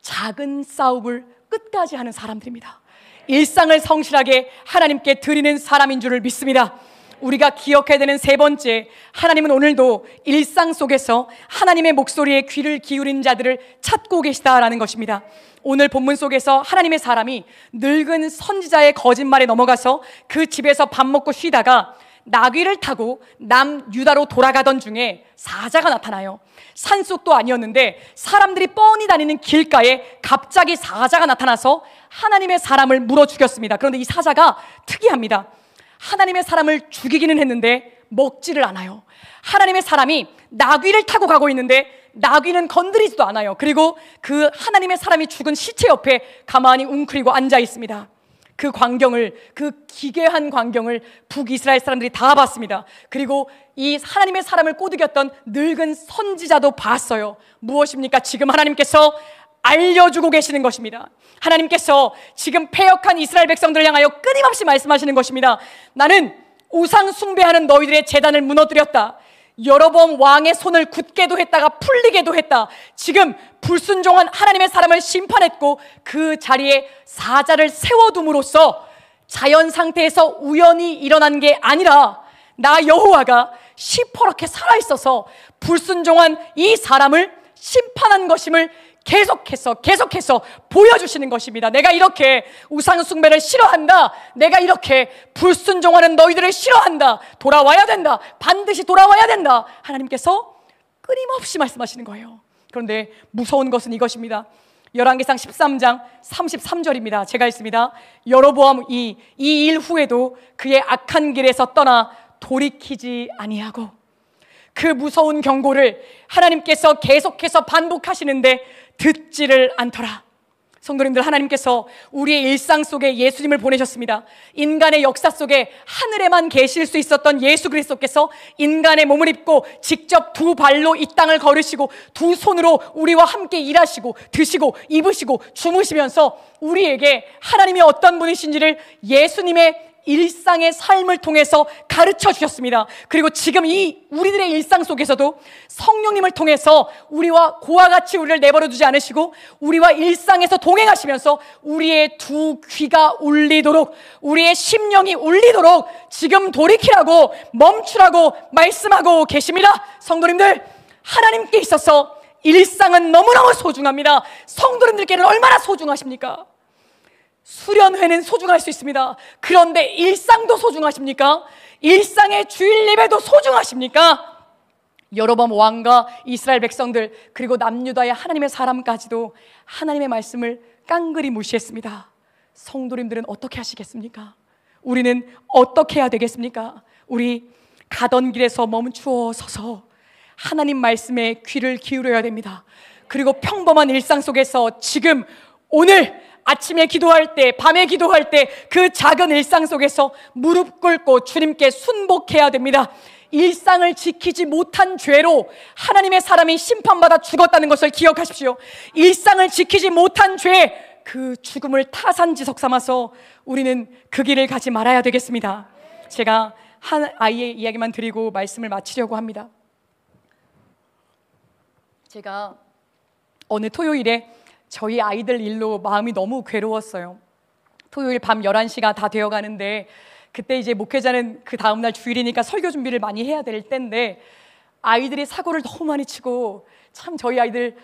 작은 싸움을 끝까지 하는 사람들입니다. 일상을 성실하게 하나님께 드리는 사람인 줄을 믿습니다. 우리가 기억해야 되는 3번째, 하나님은 오늘도 일상 속에서 하나님의 목소리에 귀를 기울인 자들을 찾고 계시다라는 것입니다. 오늘 본문 속에서 하나님의 사람이 늙은 선지자의 거짓말에 넘어가서 그 집에서 밥 먹고 쉬다가 나귀를 타고 남유다로 돌아가던 중에 사자가 나타나요. 산속도 아니었는데 사람들이 뻔히 다니는 길가에 갑자기 사자가 나타나서 하나님의 사람을 물어 죽였습니다. 그런데 이 사자가 특이합니다. 하나님의 사람을 죽이기는 했는데 먹지를 않아요. 하나님의 사람이 나귀를 타고 가고 있는데 나귀는 건드리지도 않아요. 그리고 그 하나님의 사람이 죽은 시체 옆에 가만히 웅크리고 앉아 있습니다. 그 광경을, 그 기괴한 광경을 북이스라엘 사람들이 다 봤습니다. 그리고 이 하나님의 사람을 꼬드겼던 늙은 선지자도 봤어요. 무엇입니까? 지금 하나님께서 알려주고 계시는 것입니다. 하나님께서 지금 패역한 이스라엘 백성들을 향하여 끊임없이 말씀하시는 것입니다. 나는 우상 숭배하는 너희들의 제단을 무너뜨렸다. 여러 번 왕의 손을 굳게도 했다가 풀리게도 했다. 지금 불순종한 하나님의 사람을 심판했고 그 자리에 사자를 세워둠으로써 자연 상태에서 우연히 일어난 게 아니라 나 여호와가 시퍼렇게 살아있어서 불순종한 이 사람을 심판한 것임을 계속해서 보여주시는 것입니다. 내가 이렇게 우상 숭배를 싫어한다. 내가 이렇게 불순종하는 너희들을 싫어한다. 돌아와야 된다. 반드시 돌아와야 된다. 하나님께서 끊임없이 말씀하시는 거예요. 그런데 무서운 것은 이것입니다. 열왕기상 13장 33절입니다. 제가 읽습니다. 여로보암 이 일 후에도 그의 악한 길에서 떠나 돌이키지 아니하고, 그 무서운 경고를 하나님께서 계속해서 반복하시는데 듣지를 않더라. 성도님들, 하나님께서 우리의 일상 속에 예수님을 보내셨습니다. 인간의 역사 속에 하늘에만 계실 수 있었던 예수 그리스도께서 인간의 몸을 입고 직접 2발로 이 땅을 걸으시고 2손으로 우리와 함께 일하시고 드시고 입으시고 주무시면서 우리에게 하나님이 어떤 분이신지를 예수님의 일상의 삶을 통해서 가르쳐 주셨습니다. 그리고 지금 이 우리들의 일상 속에서도 성령님을 통해서 우리와 고와 같이 우리를 내버려 두지 않으시고 우리와 일상에서 동행하시면서 우리의 두 귀가 울리도록, 우리의 심령이 울리도록 지금 돌이키라고, 멈추라고 말씀하고 계십니다. 성도님들, 하나님께 있어서 일상은 너무너무 소중합니다. 성도님들께는 얼마나 소중하십니까? 수련회는 소중할 수 있습니다. 그런데 일상도 소중하십니까? 일상의 주일 예배도 소중하십니까? 여로보암 왕과 이스라엘 백성들, 그리고 남유다의 하나님의 사람까지도 하나님의 말씀을 깡그리 무시했습니다. 성도님들은 어떻게 하시겠습니까? 우리는 어떻게 해야 되겠습니까? 우리 가던 길에서 멈추어 서서 하나님 말씀에 귀를 기울여야 됩니다. 그리고 평범한 일상 속에서 지금 오늘 아침에 기도할 때, 밤에 기도할 때 그 작은 일상 속에서 무릎 꿇고 주님께 순복해야 됩니다. 일상을 지키지 못한 죄로 하나님의 사람이 심판받아 죽었다는 것을 기억하십시오. 일상을 지키지 못한 죄, 그 죽음을 타산지석 삼아서 우리는 그 길을 가지 말아야 되겠습니다. 제가 한 아이의 이야기만 드리고 말씀을 마치려고 합니다. 제가 어느 토요일에 저희 아이들 일로 마음이 너무 괴로웠어요. 토요일 밤 11시가 다 되어 가는데, 그때 이제 목회자는 그 다음날 주일이니까 설교 준비를 많이 해야 될 때인데 아이들이 사고를 너무 많이 치고, 참 저희 아이들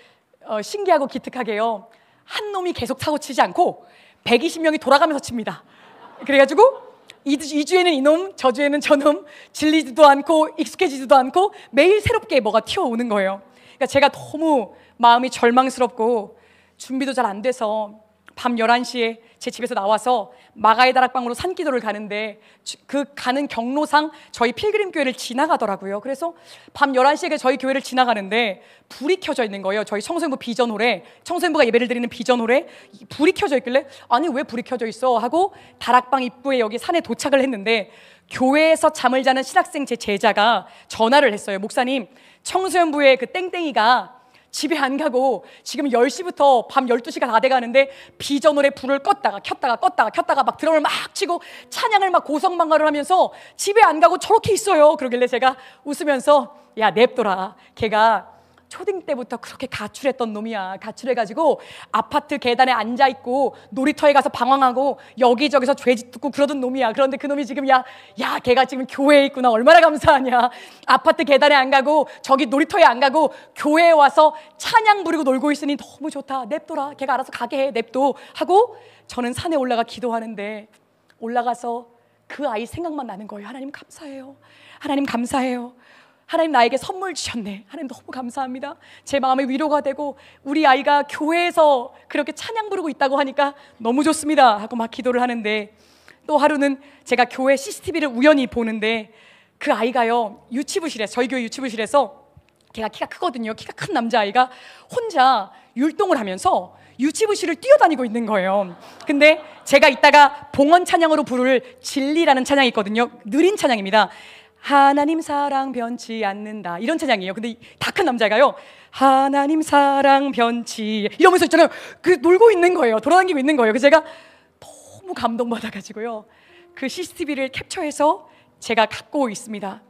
신기하고 기특하게요, 한 놈이 계속 사고 치지 않고 120명이 돌아가면서 칩니다. 그래가지고 2주에는 이놈, 저주에는 저놈, 질리지도 않고 익숙해지지도 않고 매일 새롭게 뭐가 튀어오는 거예요. 그러니까 제가 너무 마음이 절망스럽고 준비도 잘 안 돼서 밤 11시에 제 집에서 나와서 마가의 다락방으로 산기도를 가는데, 그 가는 경로상 저희 필그림 교회를 지나가더라고요. 그래서 밤 11시에 저희 교회를 지나가는데 불이 켜져 있는 거예요. 저희 청소년부 비전홀에, 청소년부가 예배를 드리는 비전홀에 불이 켜져 있길래 아니 왜 불이 켜져 있어 하고 다락방 입구에 여기 산에 도착을 했는데, 교회에서 잠을 자는 신학생 제 제자가 전화를 했어요. 목사님, 청소년부의 그 땡땡이가 집에 안 가고 지금 10시부터 밤 12시가 다 돼가는데 비전홀에 불을 껐다가 켰다가 막 드럼을 막 치고 찬양을 막 고성방가를 하면서 집에 안 가고 저렇게 있어요. 그러길래 제가 웃으면서 야 냅둬라, 걔가 초딩 때부터 그렇게 가출했던 놈이야. 가출해가지고 아파트 계단에 앉아있고 놀이터에 가서 방황하고 여기저기서 죄짓 듣고 그러던 놈이야. 그런데 그 놈이 지금 야 걔가 지금 교회에 있구나, 얼마나 감사하냐. 아파트 계단에 안 가고 저기 놀이터에 안 가고 교회에 와서 찬양 부르고 놀고 있으니 너무 좋다. 냅둬라, 걔가 알아서 가게 해, 냅둬 하고 저는 산에 올라가 기도하는데, 올라가서 그 아이 생각만 나는 거예요. 하나님 감사해요, 하나님 감사해요, 하나님 나에게 선물 주셨네, 하나님 너무 감사합니다. 제 마음에 위로가 되고 우리 아이가 교회에서 그렇게 찬양 부르고 있다고 하니까 너무 좋습니다 하고 막 기도를 하는데, 또 하루는 제가 교회 CCTV를 우연히 보는데 그 아이가요, 유치부실에서, 저희 교회 유치부실에서, 걔가 키가 크거든요. 키가 큰 남자아이가 혼자 율동을 하면서 유치부실을 뛰어다니고 있는 거예요. 근데 제가 이따가 봉헌 찬양으로 부를 진리라는 찬양이 있거든요. 느린 찬양입니다. 하나님 사랑 변치 않는다, 이런 찬양이에요. 근데 다 큰 남자가요, 하나님 사랑 변치 이러면서 있잖아요. 그 놀고 있는 거예요. 돌아다니고 있는 거예요. 그래서 제가 너무 감동받아가지고요, 그 CCTV를 캡처해서 제가 갖고 있습니다.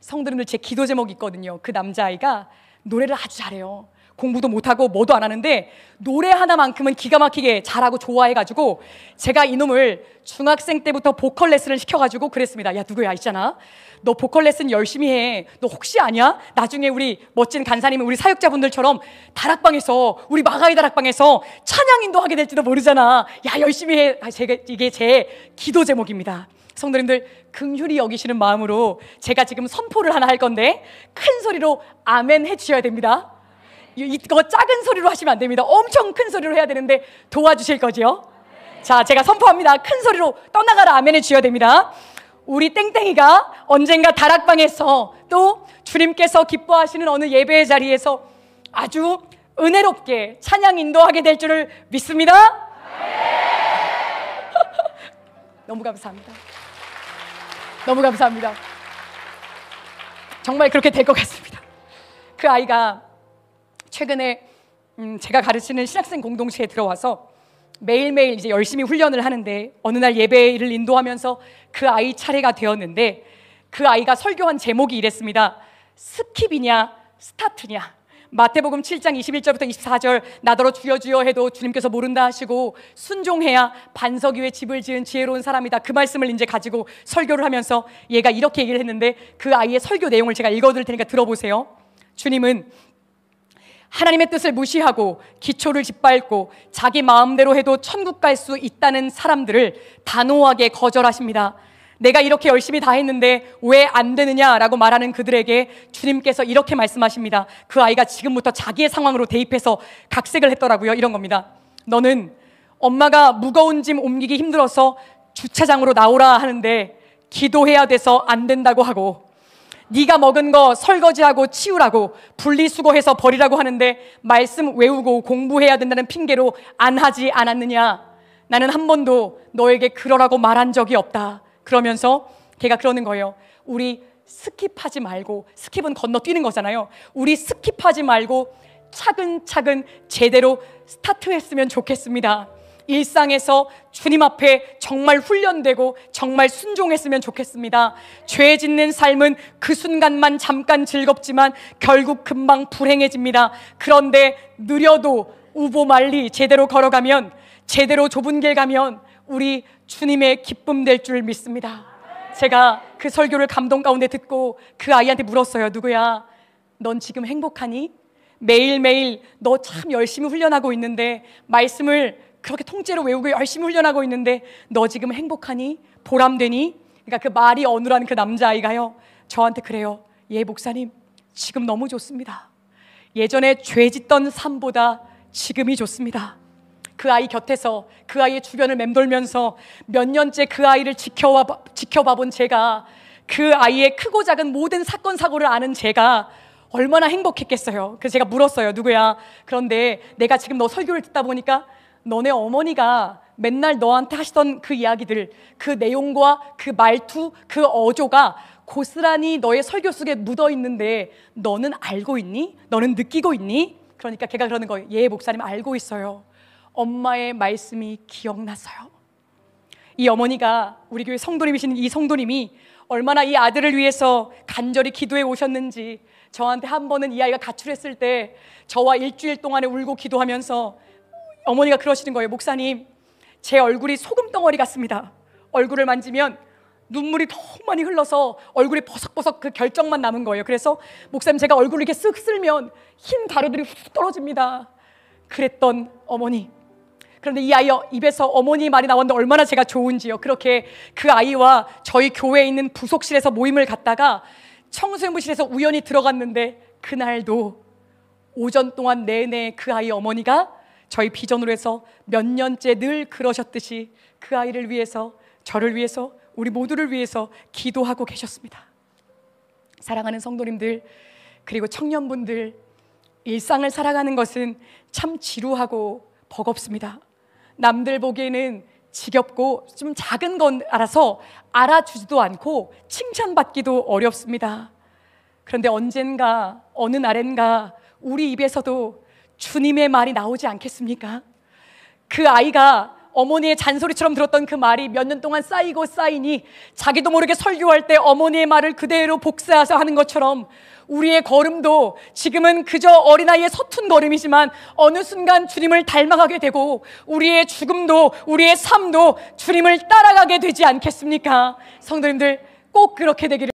성도님들, 제 기도 제목이 있거든요. 그 남자아이가 노래를 아주 잘해요. 공부도 못하고 뭐도 안 하는데 노래 하나만큼은 기가 막히게 잘하고 좋아해가지고 제가 이놈을 중학생 때부터 보컬 레슨을 시켜가지고 그랬습니다. 야 누구야, 있잖아, 너 보컬 레슨 열심히 해. 너 혹시 아냐? 나중에 우리 멋진 간사님, 우리 사역자분들처럼 다락방에서, 우리 마가의 다락방에서 찬양 인도하게 될지도 모르잖아. 야 열심히 해. 이게 제 기도 제목입니다. 성도님들, 긍휼히 여기시는 마음으로 제가 지금 선포를 하나 할 건데 큰 소리로 아멘 해주셔야 됩니다. 이거 작은 소리로 하시면 안 됩니다. 엄청 큰 소리로 해야 되는데 도와주실 거죠? 자, 제가 선포합니다. 큰 소리로 떠나가라 아멘 해주셔야 됩니다. 우리 땡땡이가 언젠가 다락방에서, 또 주님께서 기뻐하시는 어느 예배의 자리에서 아주 은혜롭게 찬양 인도하게 될 줄을 믿습니다. 너무 감사합니다. 너무 감사합니다. 정말 그렇게 될 것 같습니다. 그 아이가 최근에 제가 가르치는 신학생 공동체에 들어와서 매일매일 이제 열심히 훈련을 하는데 어느 날 예배를 인도하면서 그 아이 차례가 되었는데 그 아이가 설교한 제목이 이랬습니다. 스킵이냐 스타트냐. 마태복음 7장 21절부터 24절 나더러 주여 주여 해도 주님께서 모른다 하시고 순종해야 반석 위에 집을 지은 지혜로운 사람이다. 그 말씀을 이제 가지고 설교를 하면서 얘가 이렇게 얘기를 했는데 그 아이의 설교 내용을 제가 읽어드릴 테니까 들어보세요. 주님은 하나님의 뜻을 무시하고 기초를 짓밟고 자기 마음대로 해도 천국 갈 수 있다는 사람들을 단호하게 거절하십니다. 내가 이렇게 열심히 다 했는데 왜 안 되느냐라고 말하는 그들에게 주님께서 이렇게 말씀하십니다. 그 아이가 지금부터 자기의 상황으로 대입해서 각색을 했더라고요. 이런 겁니다. 너는 엄마가 무거운 짐 옮기기 힘들어서 주차장으로 나오라 하는데 기도해야 돼서 안 된다고 하고, 네가 먹은 거 설거지하고 치우라고 분리수거해서 버리라고 하는데 말씀 외우고 공부해야 된다는 핑계로 안 하지 않았느냐. 나는 한 번도 너에게 그러라고 말한 적이 없다. 그러면서 걔가 그러는 거예요. 우리 스킵하지 말고, 스킵은 건너뛰는 거잖아요. 우리 스킵하지 말고 차근차근 제대로 스타트했으면 좋겠습니다. 일상에서 주님 앞에 정말 훈련되고 정말 순종했으면 좋겠습니다. 죄 짓는 삶은 그 순간만 잠깐 즐겁지만 결국 금방 불행해집니다. 그런데 느려도 우보말리 제대로 걸어가면, 제대로 좁은 길 가면 우리 주님의 기쁨 될 줄 믿습니다. 제가 그 설교를 감동 가운데 듣고 그 아이한테 물었어요. 누구야? 넌 지금 행복하니? 매일매일 너 참 열심히 훈련하고 있는데, 말씀을 그렇게 통째로 외우고 열심히 훈련하고 있는데 너 지금 행복하니? 보람되니? 그러니까 그 말이 어눌한 그 남자아이가요, 저한테 그래요. 예 목사님, 지금 너무 좋습니다. 예전에 죄 짓던 삶보다 지금이 좋습니다. 그 아이 곁에서 그 아이의 주변을 맴돌면서 몇 년째 그 아이를 지켜봐 본 제가, 그 아이의 크고 작은 모든 사건 사고를 아는 제가 얼마나 행복했겠어요. 그래서 제가 물었어요. 누구야? 그런데 내가 지금 너 설교를 듣다 보니까 너네 어머니가 맨날 너한테 하시던 그 이야기들, 그 내용과 그 말투, 그 어조가 고스란히 너의 설교 속에 묻어 있는데 너는 알고 있니? 너는 느끼고 있니? 그러니까 걔가 그러는 거예요. 예 목사님, 알고 있어요. 엄마의 말씀이 기억났어요. 이 어머니가, 우리 교회 성도님이신 이 성도님이 얼마나 이 아들을 위해서 간절히 기도해 오셨는지, 저한테 한 번은 이 아이가 가출했을 때 저와 일주일 동안에 울고 기도하면서 어머니가 그러시는 거예요. 목사님, 제 얼굴이 소금덩어리 같습니다. 얼굴을 만지면 눈물이 너무 많이 흘러서 얼굴이 버석버석 그 결정만 남은 거예요. 그래서 목사님, 제가 얼굴을 이렇게 쓱 쓸면 흰 가루들이 훅 떨어집니다. 그랬던 어머니. 그런데 이 아이 입에서 어머니 말이 나왔는데 얼마나 제가 좋은지요. 그렇게 그 아이와 저희 교회에 있는 부속실에서 모임을 갖다가 청소년부실에서 우연히 들어갔는데, 그날도 오전 동안 내내 그 아이 어머니가 저희 비전으로 해서 몇 년째 늘 그러셨듯이 그 아이를 위해서, 저를 위해서, 우리 모두를 위해서 기도하고 계셨습니다. 사랑하는 성도님들, 그리고 청년분들, 일상을 살아가는 것은 참 지루하고 버겁습니다. 남들 보기에는 지겹고 좀 작은 건 알아서 알아주지도 않고 칭찬받기도 어렵습니다. 그런데 언젠가 어느 날엔가 우리 입에서도 주님의 말이 나오지 않겠습니까? 그 아이가 어머니의 잔소리처럼 들었던 그 말이 몇 년 동안 쌓이고 쌓이니 자기도 모르게 설교할 때 어머니의 말을 그대로 복사해서 하는 것처럼 우리의 걸음도 지금은 그저 어린아이의 서툰 걸음이지만 어느 순간 주님을 닮아가게 되고, 우리의 죽음도, 우리의 삶도 주님을 따라가게 되지 않겠습니까? 성도님들, 꼭 그렇게 되기를